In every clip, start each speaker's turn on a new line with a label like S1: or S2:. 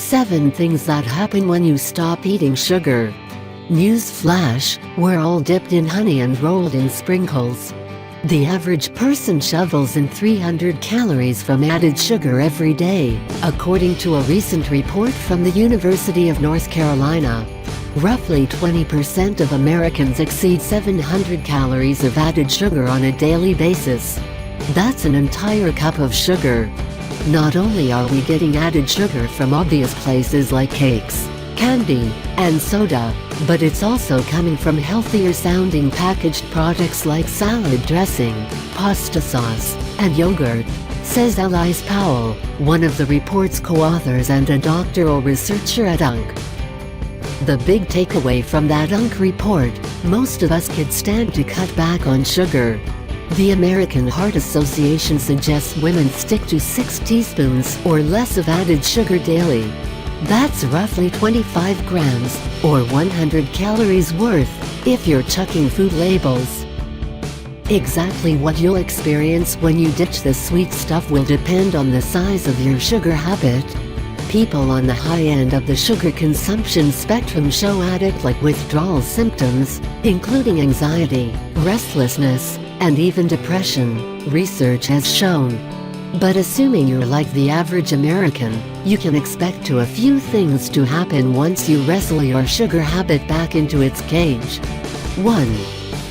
S1: 7 things that happen when you stop eating sugar. News flash: we're all dipped in honey and rolled in sprinkles. The average person shovels in 300 calories from added sugar every day, according to a recent report from the University of North Carolina. Roughly 20% of Americans exceed 700 calories of added sugar on a daily basis. That's an entire cup of sugar. Not only are we getting added sugar from obvious places like cakes, candy, and soda, but it's also coming from healthier sounding packaged products like salad dressing, pasta sauce, and yogurt, says Elise Powell, one of the report's co-authors and a doctoral researcher at UNC. The big takeaway from that UNC report: most of us could stand to cut back on sugar. The American Heart Association suggests women stick to 6 teaspoons or less of added sugar daily. That's roughly 25 grams, or 100 calories worth, if you're checking food labels. Exactly what you'll experience when you ditch the sweet stuff will depend on the size of your sugar habit. People on the high end of the sugar consumption spectrum show addict-like withdrawal symptoms, including anxiety, restlessness, and even depression, research has shown. But assuming you're like the average American, you can expect a few things to happen once you wrestle your sugar habit back into its cage. 1.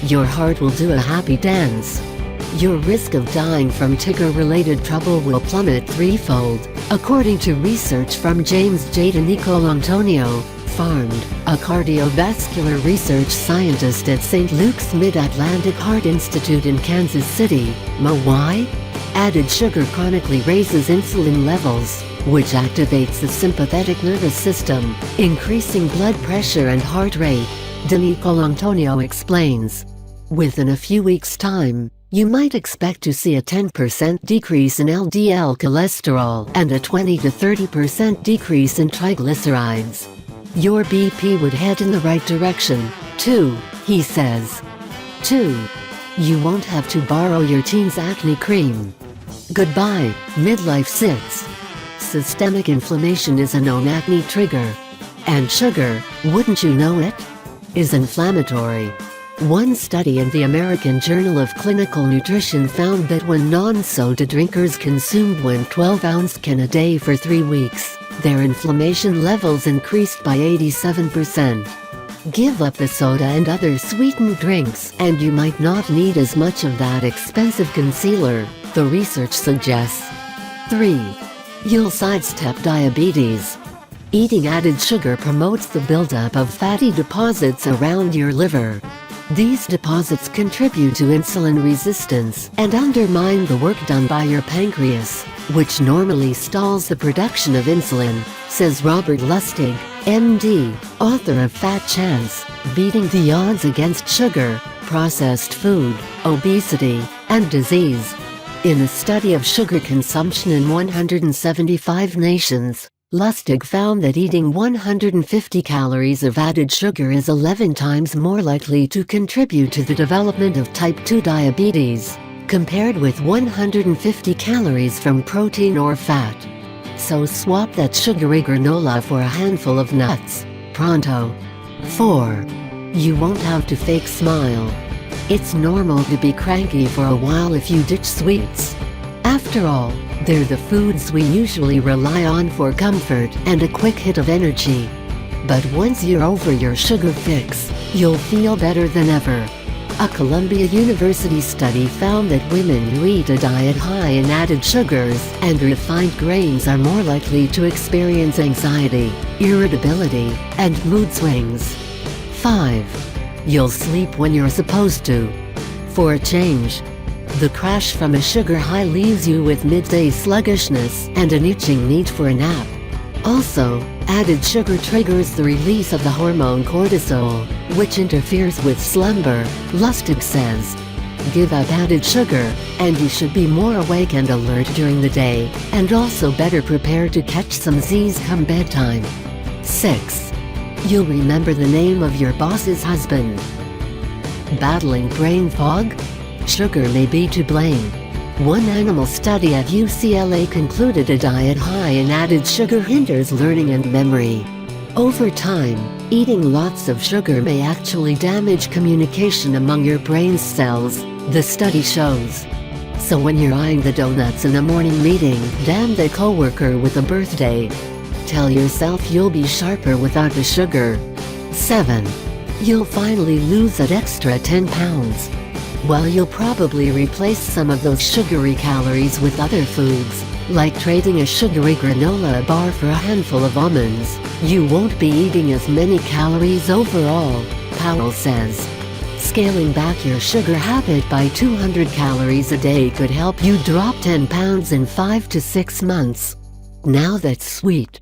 S1: Your heart will do a happy dance. Your risk of dying from sugar-related trouble will plummet threefold, according to research from James J. Nicolantonio, Farmed, a cardiovascular research scientist at St. Luke's Mid-Atlantic Heart Institute in Kansas City. Why? Added sugar chronically raises insulin levels, which activates the sympathetic nervous system, increasing blood pressure and heart rate, Nicolantonio explains. Within a few weeks' time, you might expect to see a 10% decrease in LDL cholesterol and a 20 to 30% decrease in triglycerides. Your BP would head in the right direction, too, he says. 2. You won't have to borrow your teen's acne cream. Goodbye, midlife sits. Systemic inflammation is a known acne trigger. And sugar, wouldn't you know it, is inflammatory. One study in the American Journal of Clinical Nutrition found that when non-soda drinkers consumed 12-ounce can a day for 3 weeks, their inflammation levels increased by 87%. Give up the soda and other sweetened drinks, and you might not need as much of that expensive concealer, the research suggests. 3. You'll sidestep diabetes. Eating added sugar promotes the buildup of fatty deposits around your liver. These deposits contribute to insulin resistance and undermine the work done by your pancreas, which normally stalls the production of insulin, says Robert Lustig, MD, author of Fat Chance: Beating the Odds Against Sugar, Processed Food, Obesity, and Disease. In a study of sugar consumption in 175 nations, Lustig found that eating 150 calories of added sugar is 11 times more likely to contribute to the development of type 2 diabetes, compared with 150 calories from protein or fat. So swap that sugary granola for a handful of nuts, pronto. 4. You won't have to fake smile. It's normal to be cranky for a while if you ditch sweets. After all, they're the foods we usually rely on for comfort and a quick hit of energy. But once you're over your sugar fix, you'll feel better than ever. A Columbia University study found that women who eat a diet high in added sugars and refined grains are more likely to experience anxiety, irritability, and mood swings. 5. You'll sleep when you're supposed to. For a change, the crash from a sugar high leaves you with midday sluggishness and an itching need for a nap. Also, added sugar triggers the release of the hormone cortisol, which interferes with slumber, Lustig says. Give up added sugar, and you should be more awake and alert during the day, and also better prepared to catch some Z's come bedtime. 6. You'll remember the name of your boss's husband. Battling brain fog? Sugar may be to blame. One animal study at UCLA concluded a diet high in added sugar hinders learning and memory. Over time, eating lots of sugar may actually damage communication among your brain's cells, the study shows. So when you're eyeing the donuts in a morning meeting, damn the coworker with a birthday. Tell yourself you'll be sharper without the sugar. 7. You'll finally lose that extra 10 pounds. While you'll probably replace some of those sugary calories with other foods, like trading a sugary granola bar for a handful of almonds, you won't be eating as many calories overall, Powell says. Scaling back your sugar habit by 200 calories a day could help you drop 10 pounds in 5 to 6 months. Now that's sweet.